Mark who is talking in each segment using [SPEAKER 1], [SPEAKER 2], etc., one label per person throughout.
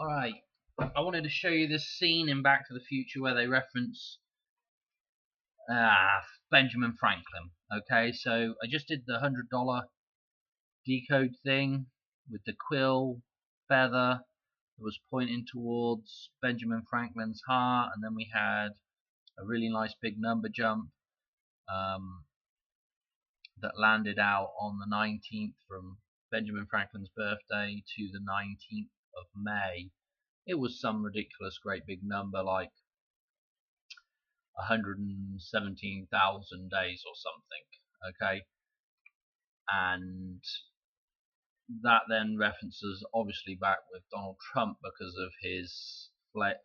[SPEAKER 1] Alright, I wanted to show you this scene in Back to the Future where they reference Benjamin Franklin. Okay, so I just did the $100 decode thing with the quill feather that was pointing towards Benjamin Franklin's heart, and then we had a really nice big number jump that landed out on the 19th from Benjamin Franklin's birthday to the 19th of May. It was some ridiculous great big number like 117,000 days or something, okay? And that then references obviously back with Donald Trump because of his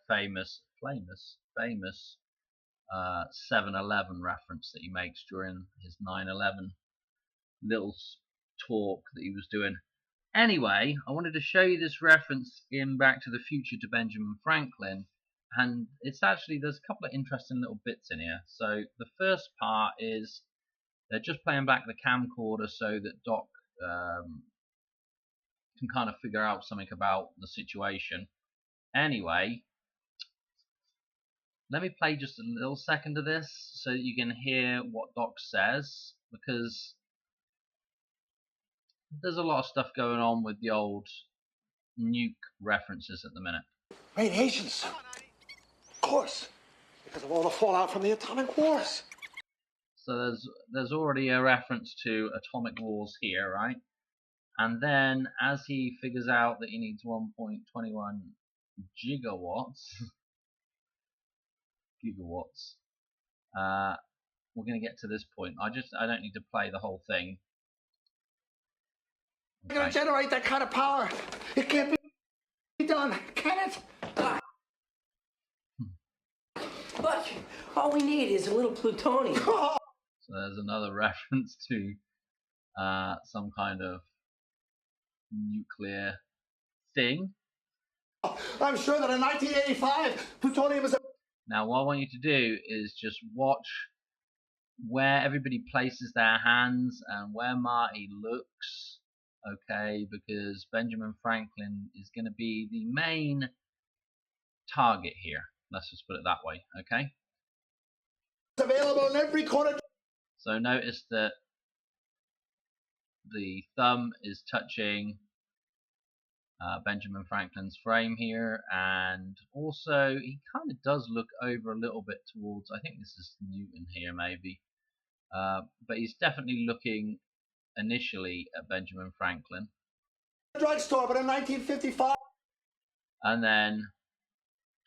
[SPEAKER 1] famous 7-Eleven reference that he makes during his 9/11 little talk that he was doing. Anyway, I wanted to show you this reference in Back to the Future to Benjamin Franklin, and it's actually, there's a couple of interesting little bits in here. So the first part is they're just playing back the camcorder so that Doc can kind of figure out something about the situation. Anyway, let me play just a little second of this so that you can hear what Doc says, because there's a lot of stuff going on with the old nuke references at the minute.
[SPEAKER 2] Radiations. Of course. Because of all the fallout from the atomic wars.
[SPEAKER 1] So there's already a reference to atomic wars here, right? And then as he figures out that he needs 1.21 gigawatts, we're going to get to this point. I don't need to play the whole thing.
[SPEAKER 2] You're going to generate that kind of power. It can't be done, can it?
[SPEAKER 3] Look, all we need is a little plutonium.
[SPEAKER 1] So there's another reference to some kind of nuclear thing.
[SPEAKER 2] I'm sure that in 1985, plutonium is a...
[SPEAKER 1] Now what I want you to do is just watch where everybody places their hands and where Marty looks, okay, because Benjamin Franklin is going to be the main target here. Let's just put it that way, okay?
[SPEAKER 2] It's available in every corner.
[SPEAKER 1] So notice that the thumb is touching Benjamin Franklin's frame here, and also he kind of does look over a little bit towards, I think this is Newton here maybe, but he's definitely looking initially at Benjamin Franklin.
[SPEAKER 2] Drugstore, but in 1955.
[SPEAKER 1] And then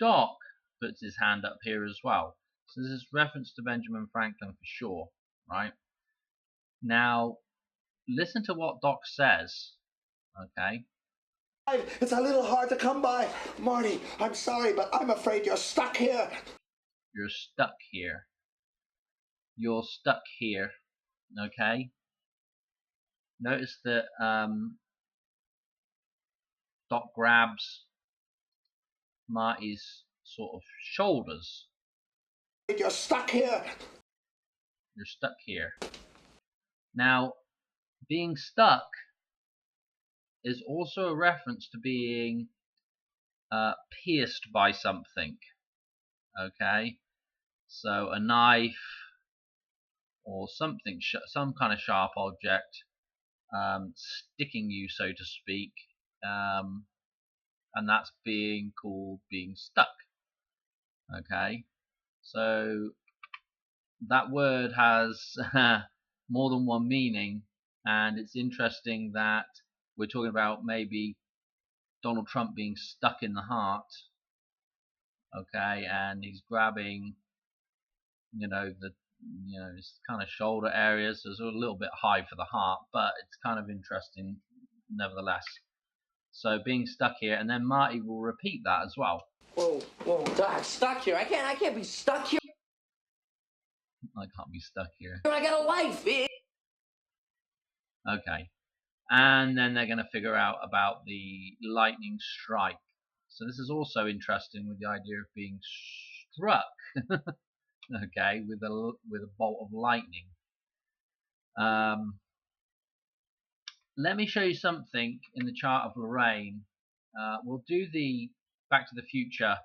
[SPEAKER 1] Doc puts his hand up here as well. So this is reference to Benjamin Franklin for sure, right? Now, listen to what Doc says, okay?
[SPEAKER 2] It's a little hard to come by. Marty, I'm sorry, but I'm afraid you're stuck here.
[SPEAKER 1] You're stuck here. You're stuck here, okay? Notice that Doc grabs Marty's sort of shoulders.
[SPEAKER 2] You're stuck here.
[SPEAKER 1] You're stuck here. Now, being stuck is also a reference to being pierced by something, okay? So a knife or something, some kind of sharp object sticking you, so to speak, and that's called being stuck, okay? So that word has more than one meaning, and it's interesting that we're talking about maybe Donald Trump being stuck in the heart, okay, and he's grabbing, his kind of shoulder areas. So it's a little bit high for the heart, but it's kind of interesting nevertheless. So being stuck here, and then Marty will repeat that as well.
[SPEAKER 3] Whoa, Doc, stuck here. I can't be stuck here.
[SPEAKER 1] I can't be stuck here.
[SPEAKER 3] I got a life.
[SPEAKER 1] Okay. And then they're going to figure out about the lightning strike. So this is also interesting with the idea of being struck, okay, with a bolt of lightning. Let me show you something in the chart of Lorraine. We'll do the Back to the Future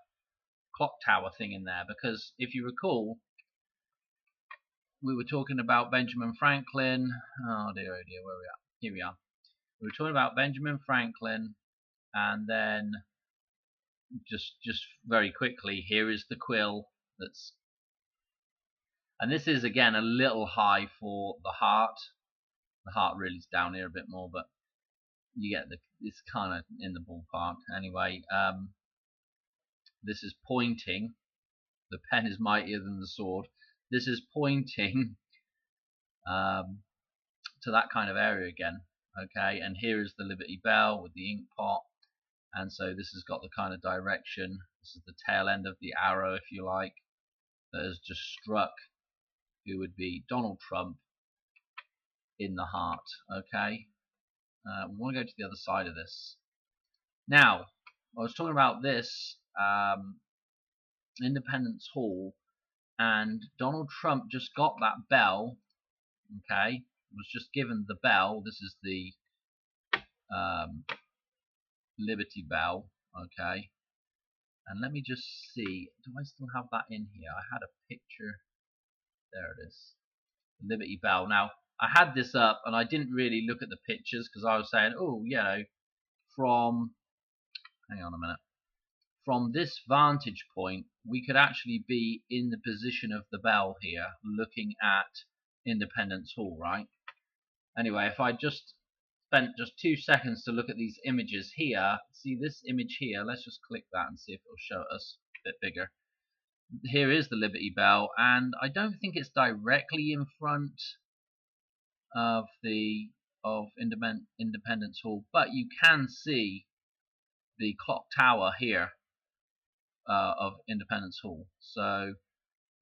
[SPEAKER 1] clock tower thing in there, because if you recall, we were talking about Benjamin Franklin. Oh dear, where are we at? Here we are. We were talking about Benjamin Franklin, and then just very quickly, here is the quill that's, and this is again a little high for the heart. The heart really is down here a bit more, but you get it's kind of in the ballpark anyway. This is pointing. The pen is mightier than the sword. This is pointing to that kind of area again. Okay, and here is the Liberty Bell with the ink pot, and so this has got the kind of direction. This is the tail end of the arrow, if you like, that has just struck who would be Donald Trump in the heart. Okay, we want to go to the other side of this. Now, I was talking about this Independence Hall, and Donald Trump just got that bell. Okay, was just given the bell. This is the Liberty Bell. Okay, and let me just see. Do I still have that in here? I had a picture. There it is. Liberty Bell. Now, I had this up and I didn't really look at the pictures because I was saying, oh, you know, from, hang on a minute, from this vantage point, we could actually be in the position of the bell here, looking at Independence Hall, right? Anyway, if I just spent just 2 seconds to look at these images here, see this image here, let's just click that and see if it'll show us a bit bigger. Here is the Liberty Bell, and I don't think it's directly in front of Independence Hall, but you can see the clock tower here of Independence Hall. So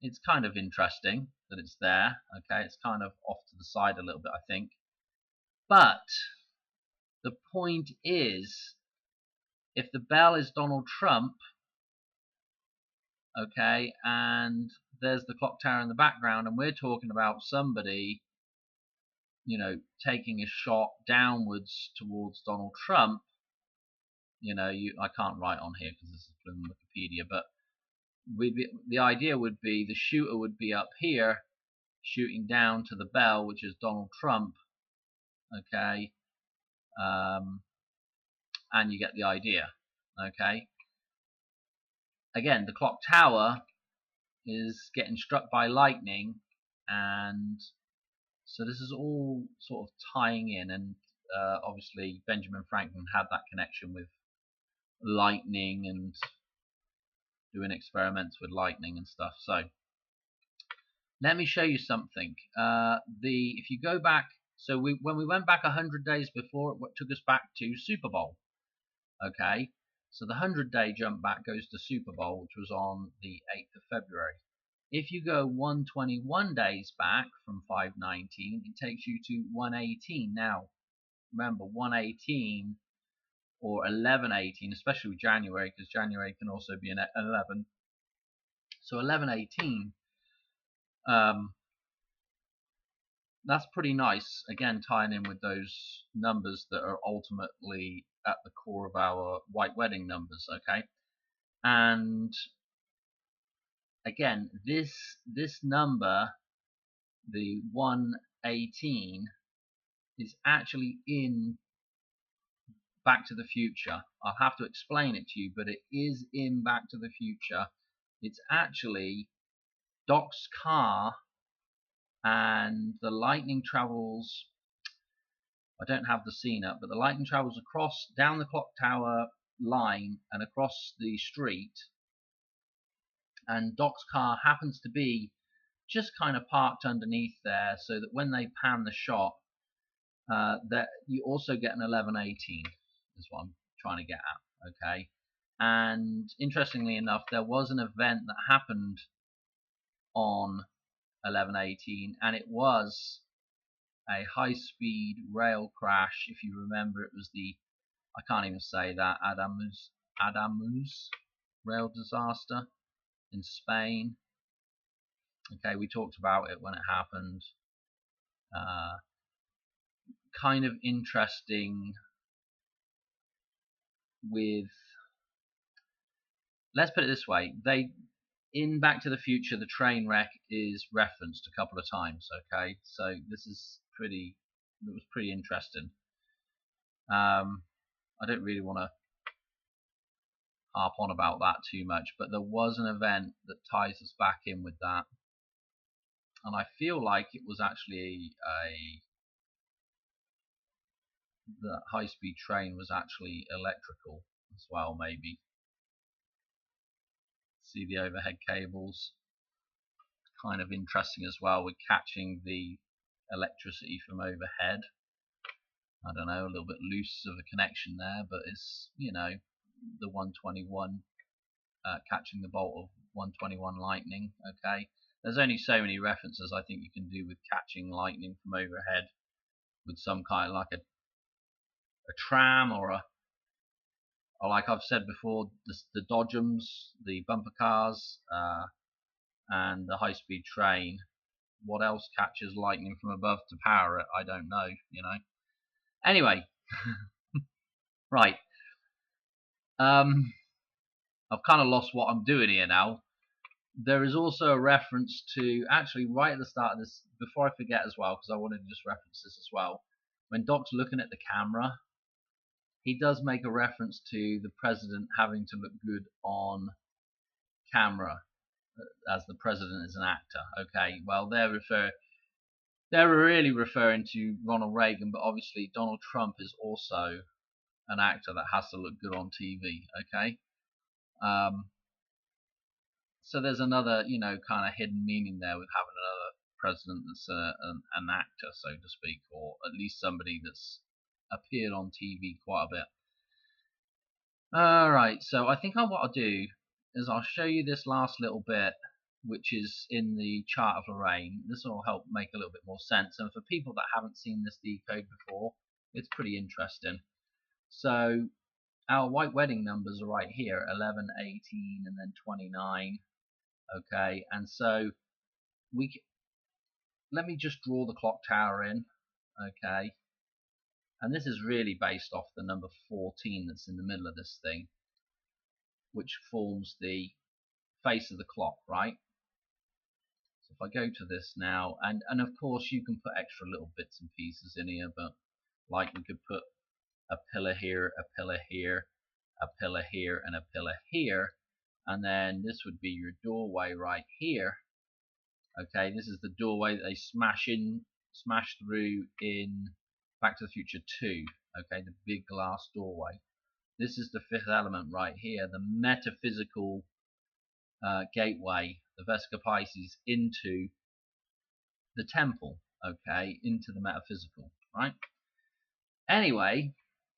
[SPEAKER 1] it's kind of interesting that it's there. Okay, it's kind of off to the side a little bit, I think. But the point is, if the bell is Donald Trump, okay, and there's the clock tower in the background, and we're talking about somebody, you know, taking a shot downwards towards Donald Trump, you know, I can't write on here because this is from Wikipedia, but the idea would be the shooter would be up here shooting down to the bell, which is Donald Trump, okay, and you get the idea, okay. Again, the clock tower is getting struck by lightning, and so this is all sort of tying in, and obviously Benjamin Franklin had that connection with lightning and doing experiments with lightning and stuff. So let me show you something. If you go back, so when we went back 100 days before, it took us back to Super Bowl. Okay, so the 100-day jump back goes to Super Bowl, which was on the 8th of February. If you go 121 days back from 519, it takes you to 118. Now, remember, 118 or 1118, especially with January, because January can also be an 11. So 1118, that's pretty nice. Again, tying in with those numbers that are ultimately at the core of our white wedding numbers. Okay, and again, this number, the 118, is actually in Back to the Future. I'll have to explain it to you, but it is in Back to the Future. It's actually Doc's car, and the lightning travels, I don't have the scene up, but the lightning travels across, down the clock tower line and across the street, and Doc's car happens to be just kind of parked underneath there, so that when they pan the shot, that you also get an 1118 is what I'm trying to get at. Okay, and interestingly enough, there was an event that happened on 1118, and it was a high-speed rail crash. If you remember, it was the, I can't even say that, Adamus rail disaster in Spain. Okay, we talked about it when it happened. Kind of interesting with let's put it this way: in Back to the Future, the train wreck is referenced a couple of times. Okay, so this is it was pretty interesting. I don't really want to harp on about that too much, but there was an event that ties us back in with that, and I feel like it was actually the high-speed train was actually electrical as well. Maybe see the overhead cables, kind of interesting as well, with catching the electricity from overhead. I don't know, a little bit loose of a connection there, but it's, you know, the 121 catching the bolt of 121 lightning. Okay, there's only so many references I think you can do with catching lightning from overhead with some kind of like a tram or like I've said before, the Dodgems, the bumper cars, and the high-speed train. What else catches lightning from above to power it? I don't know, you know. Anyway, right. I've kind of lost what I'm doing here now. There is also a reference to, actually right at the start of this, before I forget as well, because I wanted to just reference this as well. When Doc's looking at the camera, he does make a reference to the president having to look good on camera, as the president is an actor. Okay, well they're really referring to Ronald Reagan, but obviously Donald Trump is also an actor that has to look good on TV. Okay, so there's another, you know, kind of hidden meaning there with having another president that's an actor, so to speak, or at least somebody that's appeared on TV quite a bit. Alright, so I think what I'll do is I'll show you this last little bit, which is in the chart of Lorraine. This will help make a little bit more sense, and for people that haven't seen this decode before, it's pretty interesting. So our white wedding numbers are right here, 11, 18, and then 29. Okay, and so let me just draw the clock tower in. Okay, and this is really based off the number 14 that's in the middle of this thing, which forms the face of the clock, right? So if I go to this now, and of course you can put extra little bits and pieces in here, but like we could put a pillar here, a pillar here, a pillar here, and a pillar here, and then this would be your doorway right here. Okay, this is the doorway that they smash through in Back to the Future 2. Okay, the big glass doorway. This is the fifth element right here, the metaphysical gateway, the Vesica Pisces, into the temple. Okay, into the metaphysical, right? Anyway,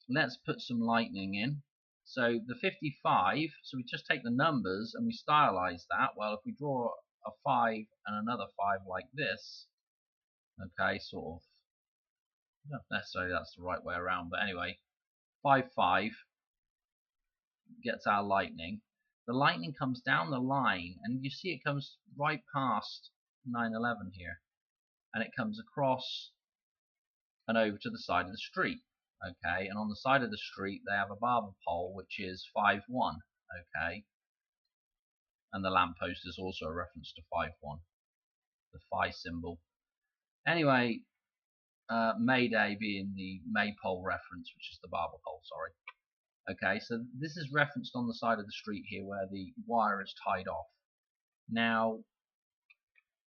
[SPEAKER 1] let's put some lightning in. So the 55, so we just take the numbers and we stylize that. Well, if we draw a 5 and another 5 like this, okay, sort of, not necessarily that's the right way around, but anyway, 5, 5 gets our lightning. The lightning comes down the line, and you see it comes right past 9/11 here, and it comes across and over to the side of the street. Okay, and on the side of the street they have a barber pole which is 5-1. Okay, and the lamppost is also a reference to 5-1, the phi symbol. Anyway, Mayday being the maypole reference, which is the barber pole, sorry. Okay, so this is referenced on the side of the street here where the wire is tied off. Now,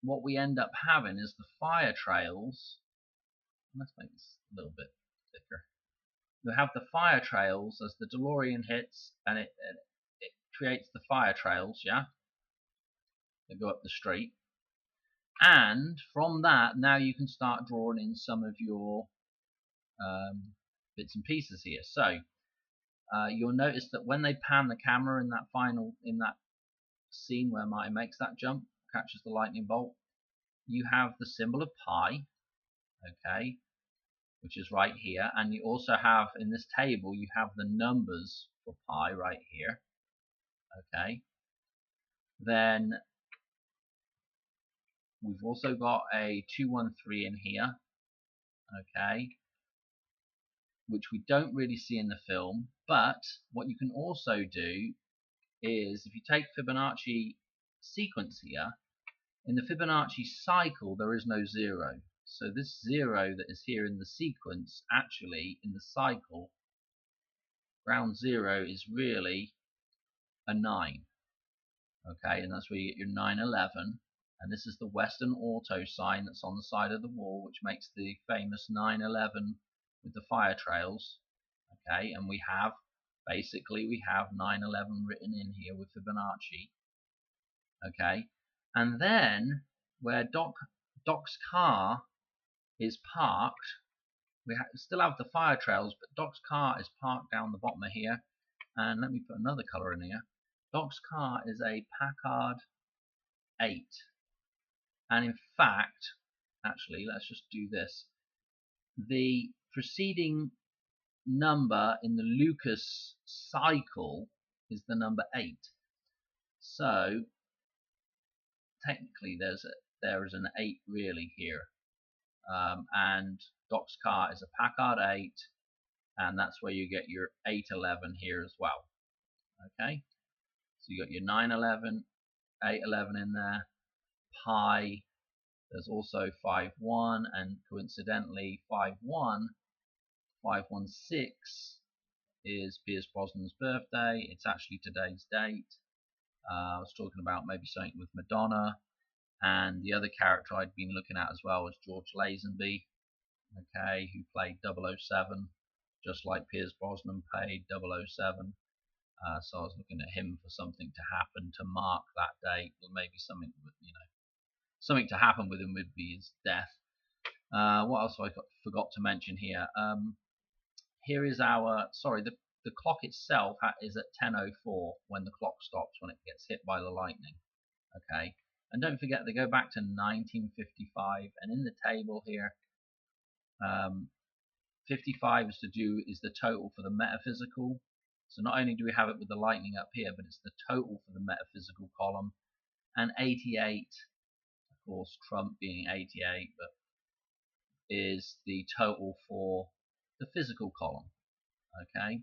[SPEAKER 1] what we end up having is the fire trails. Let's make this a little bit thicker. We have the fire trails as the DeLorean hits, and it creates the fire trails, yeah, that go up the street. And from that, now you can start drawing in some of your bits and pieces here. So you'll notice that when they pan the camera in that scene where Marty makes that jump, catches the lightning bolt, you have the symbol of pi, okay, which is right here, and you also have in this table you have the numbers for pi right here. Okay, then we've also got a 213 in here, okay, which we don't really see in the film, but what you can also do is if you take Fibonacci sequence here, in the Fibonacci cycle there is no 0. So this 0 that is here in the sequence, actually in the cycle, ground 0 is really a 9. Okay, and that's where you get your 911. And this is the Western Auto sign that's on the side of the wall, which makes the famous 911 with the fire trails. Okay, and we have 911 written in here with Fibonacci. Okay, and then where Doc's car is parked, we still have the fire trails, but Doc's car is parked down the bottom of here. And let me put another color in here. Doc's car is a Packard 8. And in fact, actually, let's just do this. The preceding number in the Lucas cycle is the number 8. So technically there is an 8 really here. And Doc's car is a Packard 8, and that's where you get your 811 here as well. Okay, so you got your 911, 811 in there, pi. There's also 5-1, and coincidentally 5-1, 516 is Pierce Brosnan's birthday. It's actually today's date. I was talking about maybe something with Madonna, and the other character I'd been looking at as well was George Lazenby, okay, who played 007, just like Pierce Brosnan played 007. So I was looking at him for something to happen to mark that date, or maybe something, something to happen with him would be his death. What else have I forgot to mention here? Here is our, the clock itself is at 10:04 when the clock stops, when it gets hit by the lightning. Okay, and don't forget they go back to 1955, and in the table here, 55 is the total for the metaphysical. So not only do we have it with the lightning up here, but it's the total for the metaphysical column. And 88, of course, Trump being 88, but is the total for the physical column. Okay,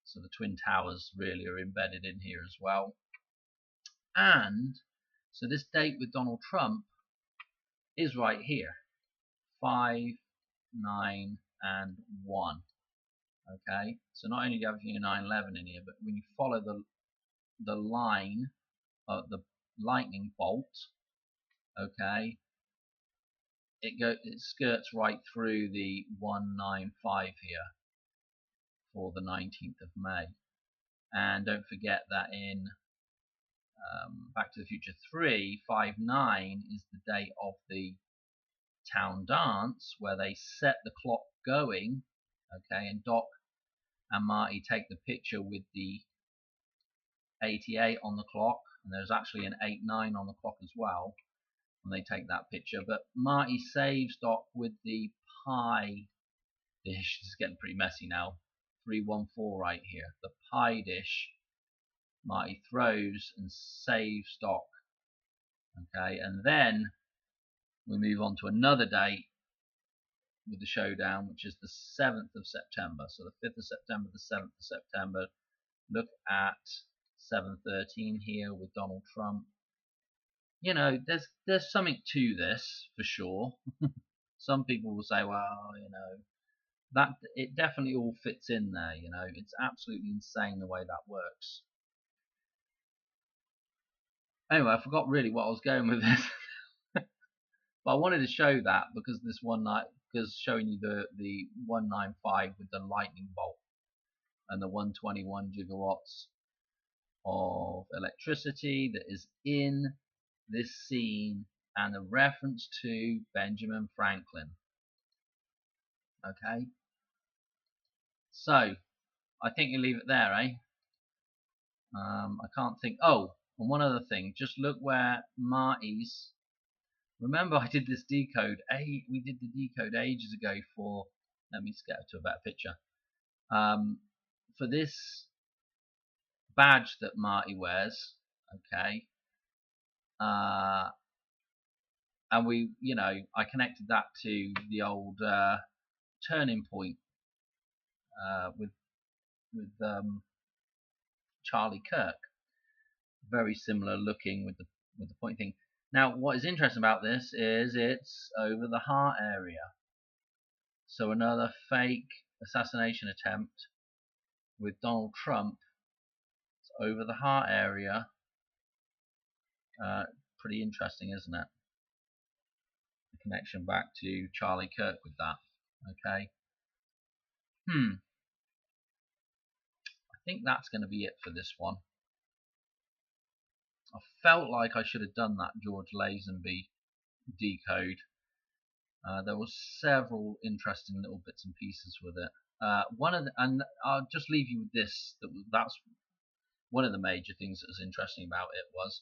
[SPEAKER 1] so the Twin Towers really are embedded in here as well. And so this date with Donald Trump is right here, 5, 9, and 1. Okay, so not only do you have your 911 in here, but when you follow the line of the lightning bolt, okay, it skirts right through the 195 here for the 19th of May. And don't forget that in Back to the Future 3, 5-9 is the date of the town dance where they set the clock going, okay, and Doc and Marty take the picture with the 88 on the clock, and there's actually an 89 on the clock as well when they take that picture. But Marty saves Doc with the pie dish. This is getting pretty messy now. 314 right here. The pie dish Marty throws and saves Doc. Okay, and then we move on to another date with the showdown, which is the 7th of September. So the 5th of September, the 7th of September. Look at 713 here with Donald Trump. There's something to this for sure. Some people will say, well, that it definitely all fits in there. It's absolutely insane the way that works. Anyway, I forgot really what I was going with this. But I wanted to show that because showing you the 195 with the lightning bolt and the 121 gigawatts of electricity that is in this scene, and the reference to Benjamin Franklin. Okay, so I think you leave it there, eh? I can't think. Oh, and one other thing, just look where Marty's. Remember, I did this decode. We did the decode ages ago for. Let me just get to a better picture. For this badge that Marty wears, okay. And I connected that to the old turning point with Charlie Kirk. very similar looking with the point thing. Now, what is interesting about this is it's over the heart area. So another fake assassination attempt with Donald Trump. It's over the heart area. Pretty interesting, isn't it? The connection back to Charlie Kirk with that. Okay. I think that's going to be it for this one. I felt like I should have done that George Lazenby decode. There were several interesting little bits and pieces with it. And I'll just leave you with this. That's one of the major things that was interesting about it was.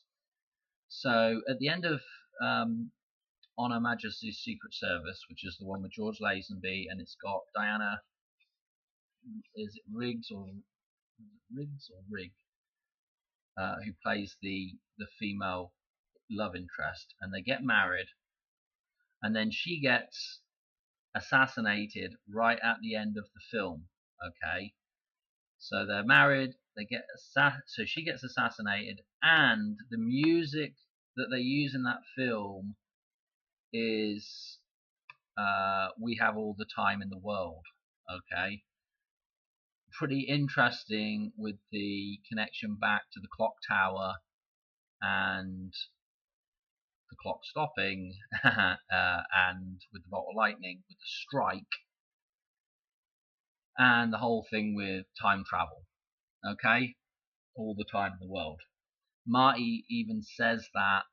[SPEAKER 1] So at the end of On Her Majesty's Secret Service, which is the one with George Lazenby, and it's got Diana, is it Riggs or Rig, who plays the female love interest, and they get married, and then she gets assassinated right at the end of the film. Okay, so they're married, they get so she gets assassinated, and the music that they use in that film is We Have All the Time in the World. Okay, pretty interesting with the connection back to the clock tower and the clock stopping and with the bolt of lightning, with the strike, and the whole thing with time travel. Okay, all the time in the world. Marty even says that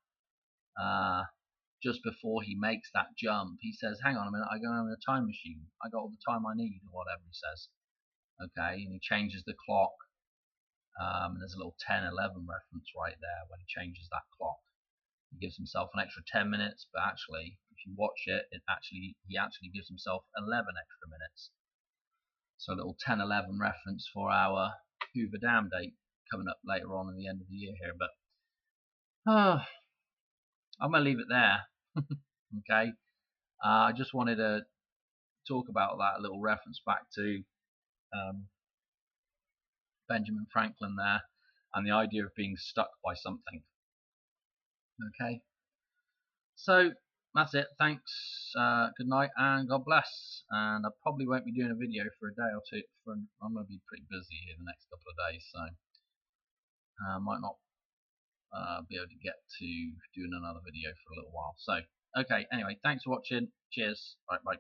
[SPEAKER 1] just before he makes that jump, he says, "Hang on a minute, I go in a time machine. I got all the time I need," or whatever he says. Okay, and he changes the clock. And there's a little 10-11 reference right there when he changes that clock. He gives himself an extra 10 minutes, but actually, if you watch it, he actually gives himself 11 extra minutes. So a little 10-11 reference for our Hoover Dam date coming up later on in the end of the year here. But I'm going to leave it there. Okay. I just wanted to talk about that little reference back to Benjamin Franklin there, and the idea of being stuck by something. Okay. So that's it. Thanks. Good night and God bless. And I probably won't be doing a video for a day or two. I'm going to be pretty busy here the next couple of days, so I might not be able to get to doing another video for a little while. So okay. Anyway, thanks for watching. Cheers. Bye bye.